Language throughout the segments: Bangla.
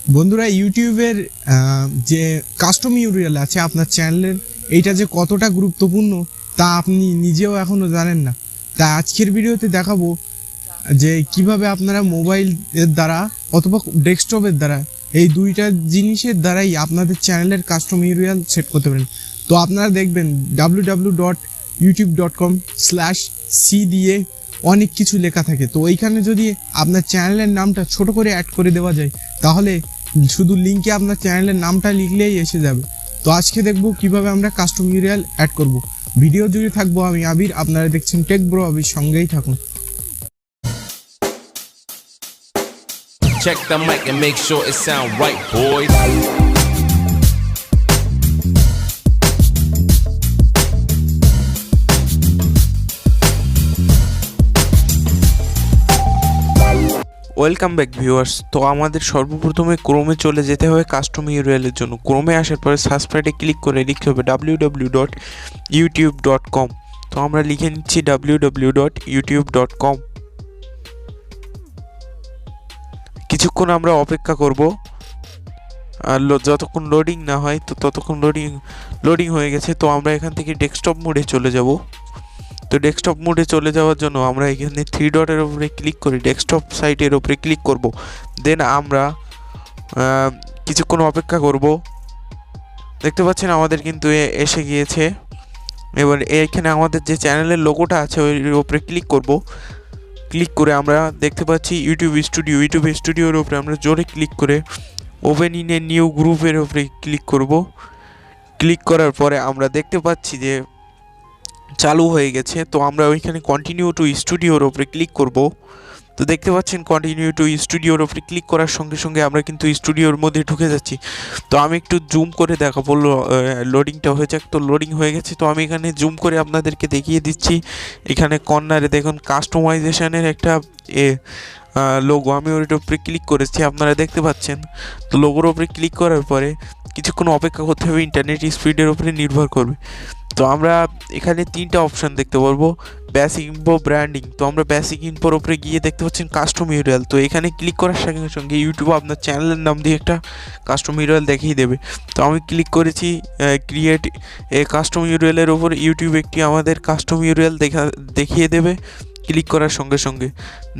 বন্ধুরা, ইউটিউবের যে কাস্টম ইউআরএল আছে আপনার চ্যানেলের, এইটা যে কতটা গুরুত্বপূর্ণ তা আপনি নিজেও এখনও জানেন না। তা আজকের ভিডিওতে দেখাবো যে কিভাবে আপনারা মোবাইলের দ্বারা অথবা ডেস্কটপের দ্বারা এই দুইটা জিনিসের দ্বারাই আপনাদের চ্যানেলের কাস্টম ইউআরএল সেট করতে পারেন। তো আপনারা দেখবেন www.youtube.com/c দিয়ে অনেক কিছু লেখা থাকে। তো ওইখানে যদি আপনার চ্যানেলের নামটা ছোট করে অ্যাড করে দেওয়া যায় তাহলে শুধু লিঙ্কে আপনার চ্যানেলের নামটা লিখলেই এসে যাবে। তো আজকে দেখব কিভাবে আমরা কাস্টম ইউআরএল অ্যাড করব। ভিডিও জুড়ে থাকবো আমি আবির, আপনারা দেখছেন টেক ব্রো আবির, সঙ্গেই থাকুন। Check the mic and make sure it sound right, boys. Welcome back viewers. তো আমাদের সর্বপ্রথমে ক্রোমে চলে যেতে হবে কাস্টম ইউআরএলের জন্য। ক্রোমে আসার পরে সার্চ বারে ক্লিক করে লিখতে হবে www.youtube.com। তো আমরা লিখে নিচ্ছি www.youtube.com। কিছুক্ষণ আমরা অপেক্ষা করব, আর যতক্ষণ লোডিং না হয় তো ততক্ষণ লোডিং হয়ে গেছে। তো আমরা এখান থেকে ডেস্কটপ মোডে চলে যাব। তো ডেস্কটপ মোডে চলে যাওয়ার জন্য আমরা এখানে 3 ডটের উপরে ক্লিক করে ডেস্কটপ সাইটের উপরে ক্লিক করব। দেন আমরা কিছুক্ষণ অপেক্ষা করব। দেখতে পাচ্ছেন আমাদের কিন্তু এসে গিয়েছে। এবার এখানে আমাদের যে চ্যানেলের লোগোটা আছে ওই উপরে ক্লিক করব। ক্লিক করে আমরা দেখতে পাচ্ছি ইউটিউব স্টুডিওর উপরে আমরা জোরে ক্লিক করে ওপেন ইন এ নিউ গ্রুপের উপরে ক্লিক করব। ক্লিক করার পরে আমরা দেখতে পাচ্ছি যে চালু হয়ে গেছে। তো আমরা ওইখানে কন্টিনিউ টু স্টুডিওর উপরে ক্লিক করব। তো দেখতে পাচ্ছেন কন্টিনিউ টু স্টুডিওর উপরে ক্লিক করার সঙ্গে সঙ্গে আমরা কিন্তু স্টুডিওর মধ্যে ঢুকে যাচ্ছি। তো আমি একটু জুম করে দেখাবো, লোডিংটা হয়ে যাক। তো লোডিং হয়ে গেছে। তো আমি এখানে জুম করে আপনাদেরকে দেখিয়ে দিচ্ছি। এখানে কর্নারে দেখুন কাস্টমাইজেশনের একটা লোগো, আমি ওর উপরে ক্লিক করেছি, আপনারা দেখতে পাচ্ছেন। তো লোগোর উপরে ক্লিক করার পরে কিছুক্ষণ অপেক্ষা করতে হবে, ইন্টারনেট স্পিডের উপরে নির্ভর করবে। তো আমরা এখানে 3টা অপশান দেখতে পারবো, বেসিক ইনফো, ব্র্যান্ডিং। তো আমরা বেসিক ইনফোর উপরে গিয়ে দেখতে পাচ্ছেন কাস্টম ইউআরএল। তো এখানে ক্লিক করার সঙ্গে সঙ্গে ইউটিউব আপনার চ্যানেলের নাম দিয়ে একটা কাস্টম ইউআরএল দেখিয়ে দেবে। তো আমি ক্লিক করেছি ক্রিয়েট এ কাস্টম ইউআরএলের উপর। ইউটিউব একটি আমাদের কাস্টম ইউআরএল দেখিয়ে দেবে। ক্লিক করার সঙ্গে সঙ্গে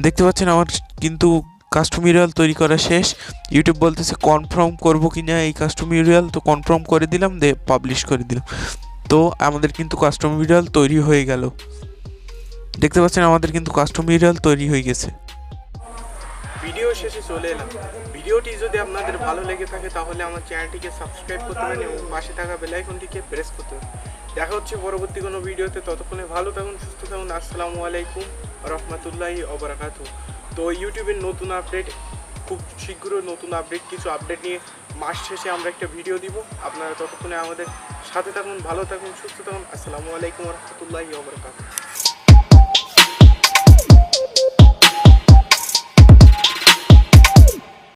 দেখতে পাচ্ছেন আমার কিন্তু কাস্টম ইউআরএল তৈরি করা শেষ। ইউটিউব বলতেছে কনফার্ম করবো কি না এই কাস্টম ইউআরএল। তো কনফার্ম করে দিলাম, পাবলিশ করে দিলাম। তো আমাদের কিন্তু কাস্টম ইউআরএল তৈরি হয়ে গেল। দেখতে পাচ্ছেন আমাদের কিন্তু কাস্টম ইউআরএল তৈরি হয়ে গেছে। ভিডিও শেষে চলে এলাম। ভিডিওটি যদি আপনাদের ভালো লেগে থাকে তাহলে আমার চ্যানেলটিকে সাবস্ক্রাইব করতে পারেন এবং পাশে থাকা বেল আইকনটিকে প্রেস করতে পারেন। দেখা হচ্ছে পরবর্তী কোনো ভিডিওতে। ততক্ষণে ভালো থাকুন, সুস্থ থাকুন। আসসালামু আলাইকুম রহমতুল্লাহি ওবারাকাতুহু। তো ইউটিউবের নতুন আপডেট, খুব শীঘ্র নতুন আপডেট, কিছু আপডেট নিয়ে মাস শেষে আমরা একটা ভিডিও দিব। আপনারা ততক্ষণে আমাদের সাথে থাকুন, ভালো থাকুন, সুস্থ থাকুন। আসসালামু আলাইকুম রহমতুল্লাহি ওবারাকাতুহু।